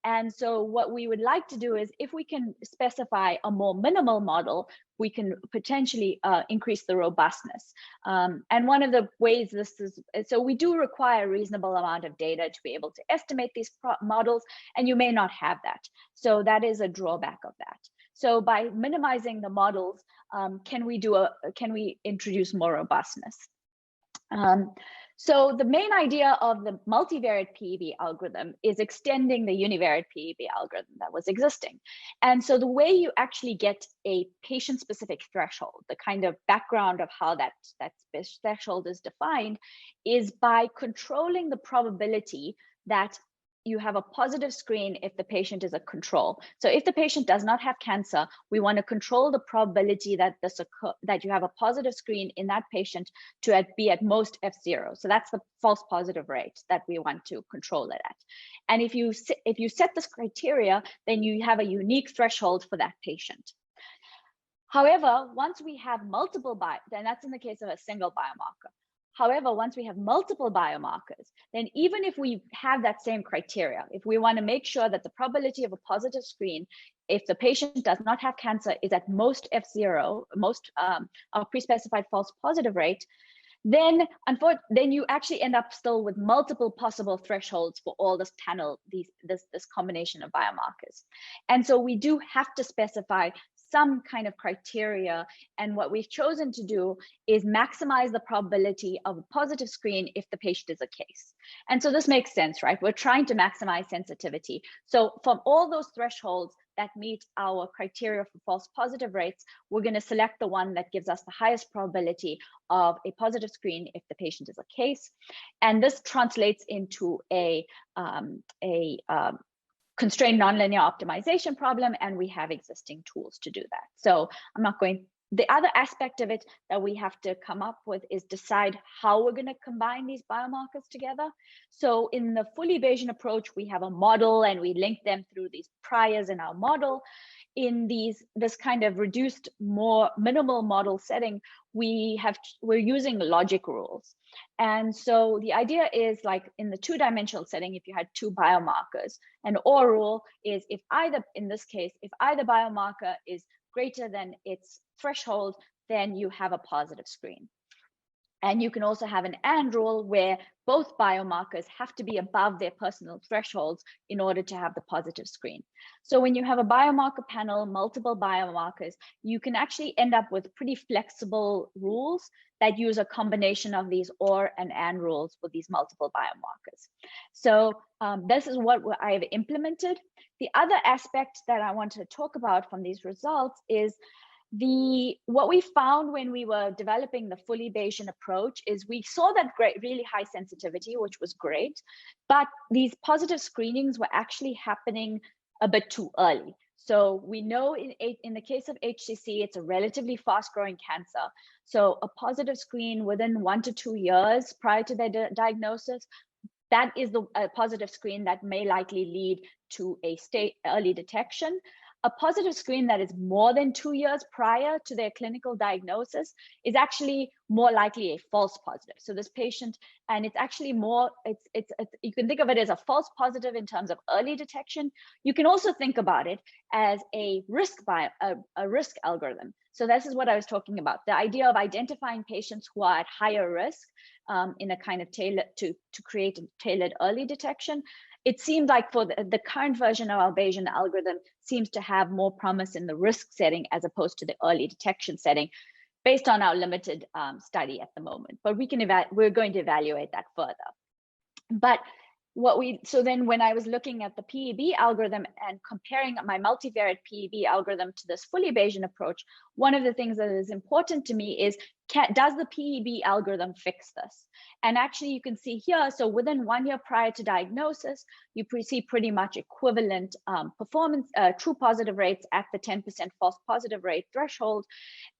And so what we would like to do is, if we can specify a more minimal model, we can potentially increase the robustness. And one of the ways this is, so we do require a reasonable amount of data to be able to estimate these models, and you may not have that. So that is a drawback of that. So by minimizing the models, can we introduce more robustness? So the main idea of the multivariate PEB algorithm is extending the univariate PEB algorithm that was existing. And so the way you actually get a patient-specific threshold, the kind of background of how that threshold is defined, is by controlling the probability that you have a positive screen if the patient is a control. So if the patient does not have cancer, we want to control the probability that that you have a positive screen in that patient to be at most F0. So that's the false positive rate that we want to control it at. And if you set this criteria, then you have a unique threshold for that patient. However, once we have multiple then that's in the case of a single biomarker. However, once we have multiple biomarkers, then even if we have that same criteria, if we want to make sure that the probability of a positive screen, if the patient does not have cancer, is at most F0, most pre-specified false positive rate, then you actually end up still with multiple possible thresholds for all this panel, this combination of biomarkers. And so we do have to specify some kind of criteria, and what we've chosen to do is maximize the probability of a positive screen if the patient is a case. And so this makes sense, right? We're trying to maximize sensitivity. So from all those thresholds that meet our criteria for false positive rates, we're going to select the one that gives us the highest probability of a positive screen if the patient is a case. And this translates into a constrained nonlinear optimization problem, and we have existing tools to do that. So I'm not going. The other aspect of it that we have to come up with is decide how we're going to combine these biomarkers together. So in the fully Bayesian approach, we have a model and we link them through these priors in our model. In this kind of reduced, more minimal model setting, we're using logic rules. And so the idea is, like in the two-dimensional setting, if you had two biomarkers, an OR rule is if either, in this case, if either biomarker is greater than its threshold, then you have a positive screen. And you can also have an AND rule where both biomarkers have to be above their personal thresholds in order to have the positive screen. So when you have a biomarker panel, multiple biomarkers, you can actually end up with pretty flexible rules that use a combination of these OR and AND rules with these multiple biomarkers. So this is what I have implemented. The other aspect that I want to talk about from these results is what we found when we were developing the fully Bayesian approach is we saw that really high sensitivity, which was great, but these positive screenings were actually happening a bit too early. So we know in the case of HCC, it's a relatively fast growing cancer. So a positive screen within 1 to 2 years prior to their diagnosis, that is a positive screen that may likely lead to a early detection. A positive screen that is more than 2 years prior to their clinical diagnosis is actually more likely a false positive. So this patient, and it's actually more, you can think of it as a false positive in terms of early detection. You can also think about it as a risk algorithm. So this is what I was talking about, the idea of identifying patients who are at higher risk in a kind of to create a tailored early detection. It seemed like for the current version of our Bayesian algorithm seems to have more promise in the risk setting as opposed to the early detection setting, based on our limited study at the moment. But we're going to evaluate that further. But so then when I was looking at the PEB algorithm and comparing my multivariate PEB algorithm to this fully Bayesian approach, one of the things that is important to me is, does the PEB algorithm fix this? And actually you can see here, so within 1 year prior to diagnosis, you see pretty much equivalent performance, true positive rates at the 10% false positive rate threshold.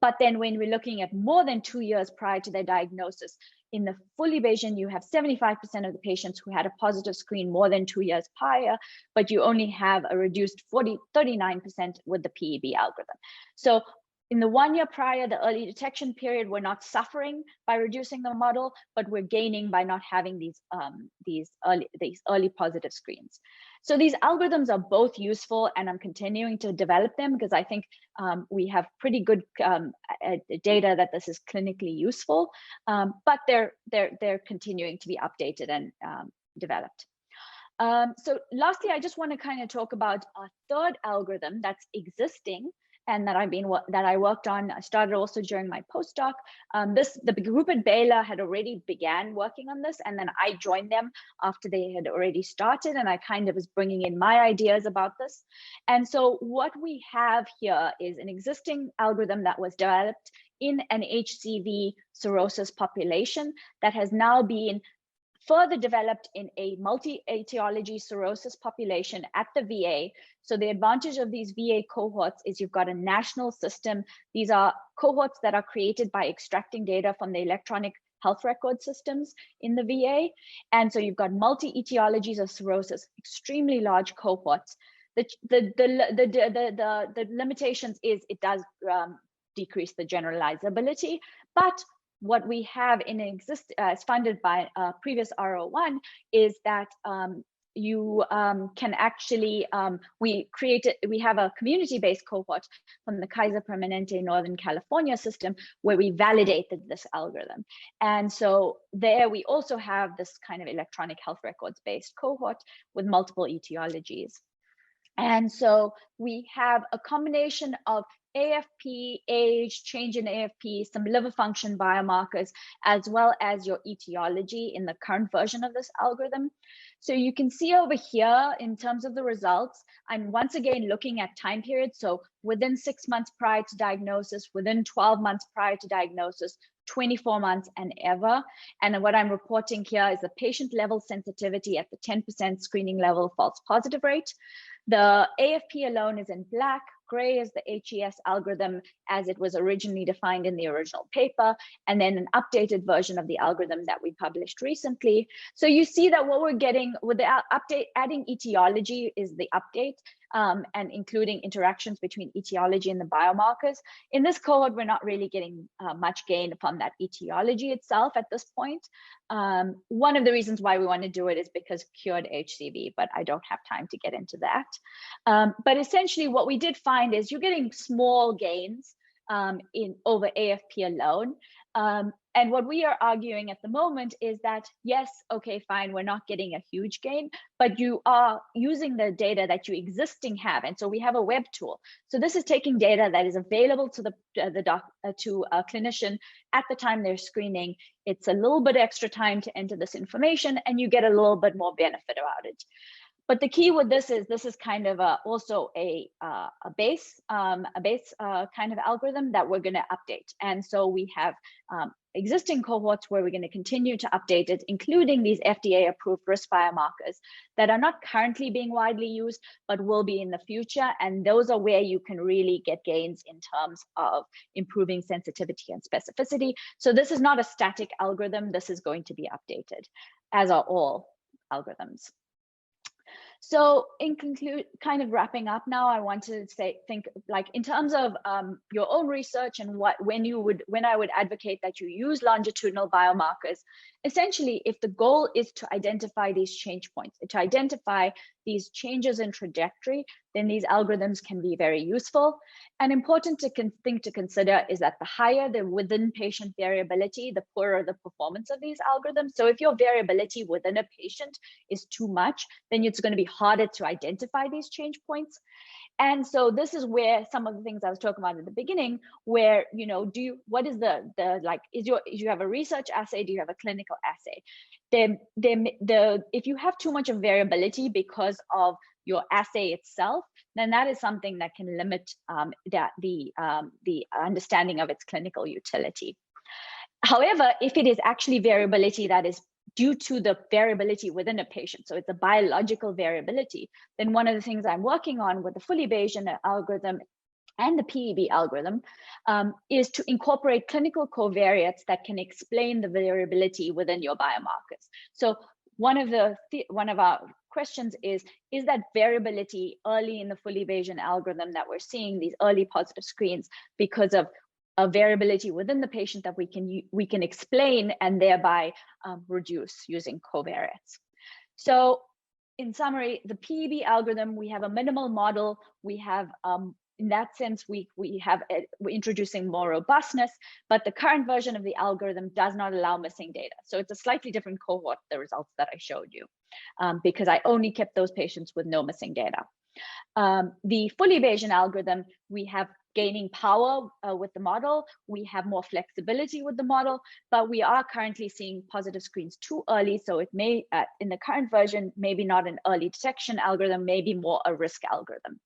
But then when we're looking at more than 2 years prior to their diagnosis, in the fully Bayesian, you have 75% of the patients who had a positive screen more than 2 years prior, but you only have a reduced 39% with the PEB algorithm. So in the 1 year prior, the early detection period, we're not suffering by reducing the model, but we're gaining by not having these early positive screens. So these algorithms are both useful, and I'm continuing to develop them because I think we have pretty good data that this is clinically useful, but they're continuing to be updated and developed. So lastly, I just want to kind of talk about a third algorithm that's existing and that I worked on. I started also during my postdoc. The group at Baylor had already began working on this, and then I joined them after they had already started, and I kind of was bringing in my ideas about this. And so what we have here is an existing algorithm that was developed in an HCV cirrhosis population that has now been further developed in a multi-etiology cirrhosis population at the VA. So the advantage of these VA cohorts is you've got a national system. These are cohorts that are created by extracting data from the electronic health record systems in the VA. And so you've got multi-etiologies of cirrhosis, extremely large cohorts. The limitations is it does decrease the generalizability, but what we have in as funded by previous R01 is that you can actually, we have a community-based cohort from the Kaiser Permanente Northern California system where we validated this algorithm. And so there we also have this kind of electronic health records-based cohort with multiple etiologies. And so we have a combination of AFP, age, change in AFP, some liver function biomarkers, as well as your etiology in the current version of this algorithm. So you can see over here in terms of the results, I'm once again looking at time periods. So within 6 months prior to diagnosis, within 12 months prior to diagnosis, 24 months and ever. And what I'm reporting here is the patient level sensitivity at the 10% screening level false positive rate. The AFP alone is in black. Gray is the HES algorithm as it was originally defined in the original paper, and then an updated version of the algorithm that we published recently. So you see that what we're getting with the update, adding etiology is the update, and including interactions between etiology and the biomarkers. In this cohort, we're not really getting much gain from that etiology itself at this point. One of the reasons why we want to do it is because cured HCV, but I don't have time to get into that. But essentially what we did find is you're getting small gains in over AFP alone. And what we are arguing at the moment is that, yes, okay, fine, we're not getting a huge gain, but you are using the data that you existing have. And so we have a web tool. So this is taking data that is available to to a clinician at the time they're screening. It's a little bit extra time to enter this information, and you get a little bit more benefit about it. But the key with this is kind of also a base kind of algorithm that we're going to update. And so we have existing cohorts where we're going to continue to update it, including these FDA-approved risk biomarkers that are not currently being widely used, but will be in the future. And those are where you can really get gains in terms of improving sensitivity and specificity. So this is not a static algorithm. This is going to be updated, as are all algorithms. So in kind of wrapping up now, I want to think like in terms of your own research and when I would advocate that you use longitudinal biomarkers. Essentially, if the goal is to identify these change points, to identify these changes in trajectory, then these algorithms can be very useful. And important thing to consider is that the higher the within patient variability, the poorer the performance of these algorithms. So if your variability within a patient is too much, then it's going to be harder to identify these change points. And so this is where some of the things I was talking about at the beginning, where, you know, what is you have a research assay, do you have a clinical assay? If you have too much of variability because of your assay itself, then that is something that can limit the understanding of its clinical utility. However, if it is actually variability that is due to the variability within a patient, so it's a biological variability, then one of the things I'm working on with the fully Bayesian algorithm and the PEB algorithm is to incorporate clinical covariates that can explain the variability within your biomarkers. So one of our questions is that variability early in the fully Bayesian algorithm that we're seeing these early positive screens because of a variability within the patient that we can explain and thereby reduce using covariates. So in summary, the PEB algorithm, we have a minimal model. We have in that sense, we're introducing more robustness, but the current version of the algorithm does not allow missing data. So it's a slightly different cohort, the results that I showed you, because I only kept those patients with no missing data. The fully Bayesian algorithm, we have gaining power with the model, we have more flexibility with the model, but we are currently seeing positive screens too early. So it may, in the current version, maybe not an early detection algorithm, maybe more a risk algorithm.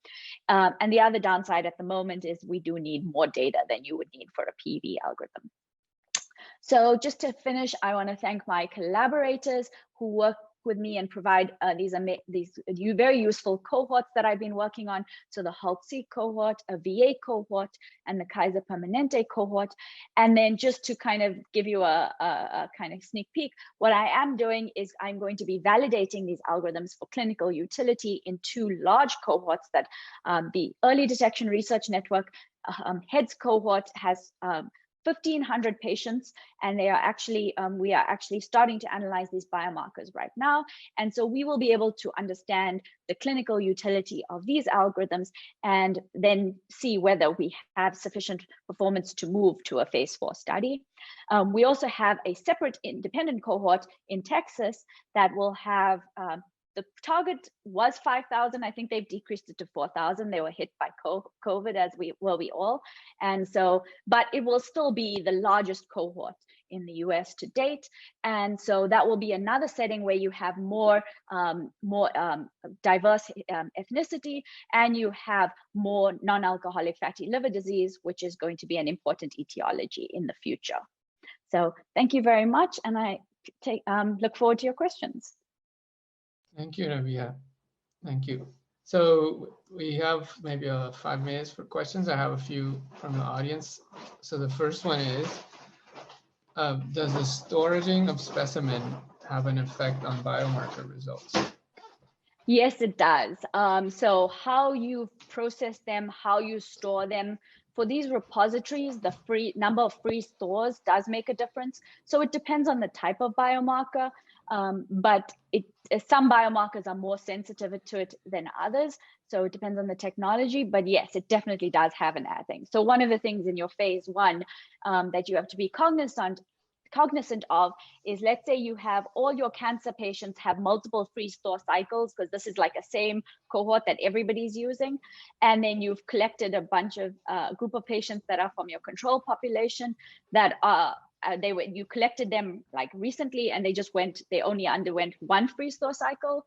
And the other downside at the moment is we do need more data than you would need for a PEB algorithm. So just to finish, I want to thank my collaborators who work with me and provide these very useful cohorts that I've been working on. So the HALT-C cohort, a VA cohort, and the Kaiser Permanente cohort. And then just to kind of give you a kind of sneak peek, what I am doing is I'm going to be validating these algorithms for clinical utility in 2 large cohorts that the Early Detection Research Network HEADS cohort has 1,500 patients, and they are actually we are actually starting to analyze these biomarkers right now. And so we will be able to understand the clinical utility of these algorithms and then see whether we have sufficient performance to move to a phase 4 study. We also have a separate independent cohort in Texas that will have the target was 5,000. I think they've decreased it to 4,000. They were hit by COVID, as we all. And so, but it will still be the largest cohort in the US to date. And so that will be another setting where you have more diverse ethnicity, and you have more non-alcoholic fatty liver disease, which is going to be an important etiology in the future. So thank you very much. And I look forward to your questions. Thank you, Rabia. Thank you. So we have maybe 5 minutes for questions. I have a few from the audience. So the first one is, does the storaging of specimen have an effect on biomarker results? Yes, it does. So how you process them, how you store them, for these repositories, the number of free stores does make a difference. So it depends on the type of biomarker, but some biomarkers are more sensitive to it than others. So it depends on the technology, but yes, it definitely does have an thing. So one of the things in your phase 1 that you have to be cognizant of is, let's say you have all your cancer patients have multiple free store cycles, because this is like a same cohort that everybody's using, and then you've collected a bunch of group of patients that are from your control population that are you collected them like recently, and they only underwent one free store cycle.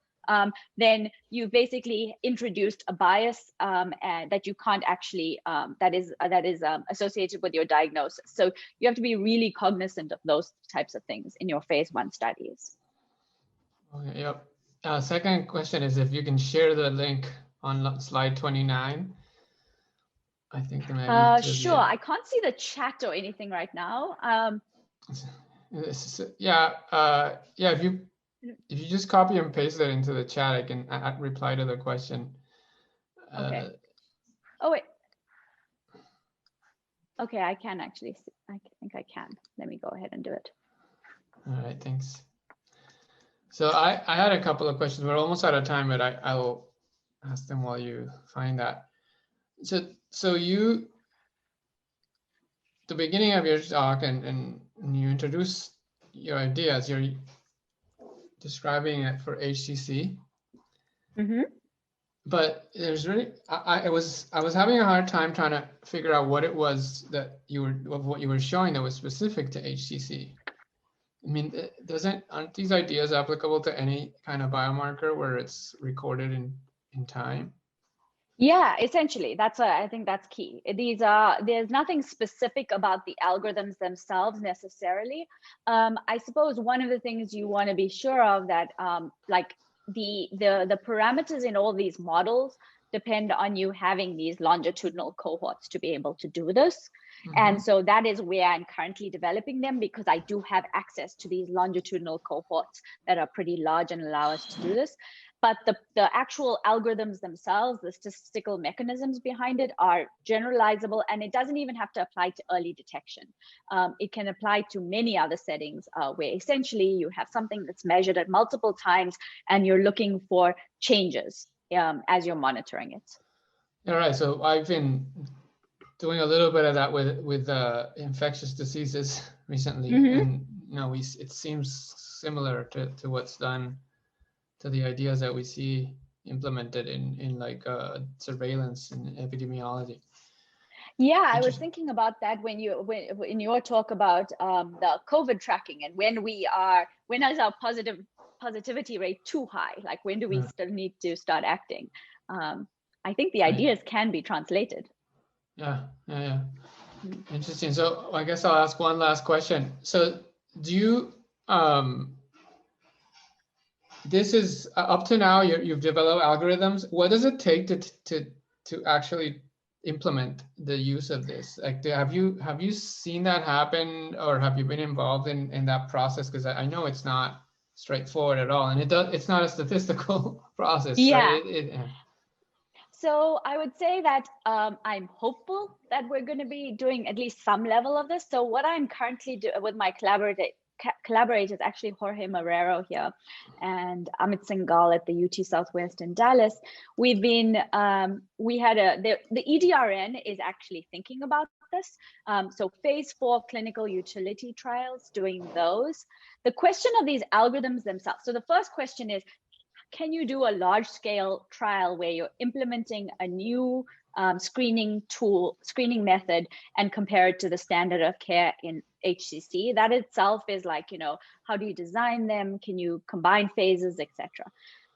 Then you basically introduced a bias that you can't actually, that is associated with your diagnosis. So you have to be really cognizant of those types of things in your phase 1 studies. Okay, yep. Second question is if you can share the link on slide 29. I think maybe sure. I can't see the chat or anything right now. Yeah, if you just copy and paste it into the chat, I can reply to the question. Okay. Oh, wait. Okay, I can actually see. I think I can. Let me go ahead and do it. All right, thanks. So I had a couple of questions. We're almost out of time, but I will ask them while you find that. So you, the beginning of your talk, and you introduce your ideas. You're describing it for HCC. Mm-hmm. But there's really, I was having a hard time trying to figure out what it was that what you were showing that was specific to HCC. I mean, aren't these ideas applicable to any kind of biomarker where it's recorded in time? Yeah, essentially, I think that's key. There's nothing specific about the algorithms themselves necessarily. I suppose one of the things you want to be sure of that, like the parameters in all these models depend on you having these longitudinal cohorts to be able to do this. Mm-hmm. And so that is where I'm currently developing them, because I do have access to these longitudinal cohorts that are pretty large and allow us to do this. But the actual algorithms themselves, the statistical mechanisms behind it, are generalizable, and it doesn't even have to apply to early detection. It can apply to many other settings where essentially you have something that's measured at multiple times and you're looking for changes as you're monitoring it. All right, so I've been doing a little bit of that with infectious diseases recently, mm-hmm. And it seems similar to what's done to the ideas that we see implemented in like surveillance and epidemiology. Yeah, I was thinking about that when in your talk about the COVID tracking, and when is our positivity rate too high? Like, when do we still need to start acting? I think the ideas can be translated. Yeah. Interesting. So I guess I'll ask one last question. So do you this is up to now, you've developed algorithms. What does it take to actually implement the use of this? Like, have you seen that happen, or have you been involved in that process? Because I know it's not straightforward at all, and it's not a statistical process. Yeah. Right? So I would say that I'm hopeful that we're going to be doing at least some level of this. So what I'm currently doing with my collaborators, actually Jorge Marrero here and Amit Singhal at the UT Southwest in Dallas, we've been, the EDRN is actually thinking about this. So phase 4 clinical utility trials, doing those. The question of these algorithms themselves. So the first question is, can you do a large scale trial where you're implementing a new screening method and compare it to the standard of care in HCC? That itself is like, how do you design them? Can you combine phases, etc.?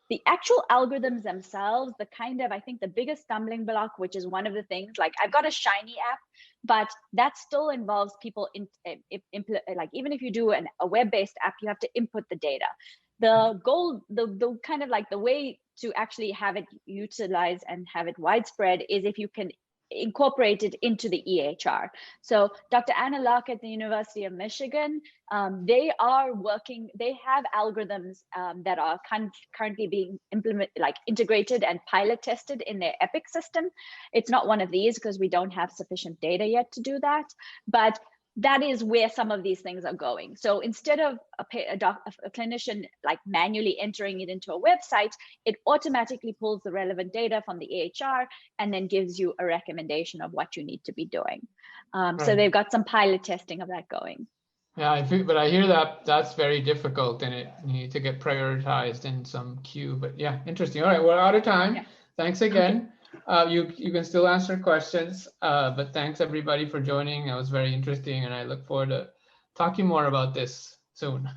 The actual algorithms themselves, I think the biggest stumbling block, which is one of the things, like I've got a Shiny app, but that still involves people, like even if you do a web-based app, you have to input the data. the goal, the kind of like the way to actually have it utilized and have it widespread is if you can incorporate it into the EHR. So Dr. Anna Luck at the University of Michigan, they are working, they have algorithms that are currently being integrated and pilot tested in their EPIC system. It's not one of these because we don't have sufficient data yet to do that, but that is where some of these things are going. So instead of a clinician like manually entering it into a website, it automatically pulls the relevant data from the EHR and then gives you a recommendation of what you need to be doing. Right. So they've got some pilot testing of that going. Yeah, but I hear that that's very difficult and it needs to get prioritized in some queue. But yeah, interesting. All right, we're out of time. Yeah. Thanks again. Okay. You can still answer questions, but thanks everybody for joining. That was very interesting, and I look forward to talking more about this soon.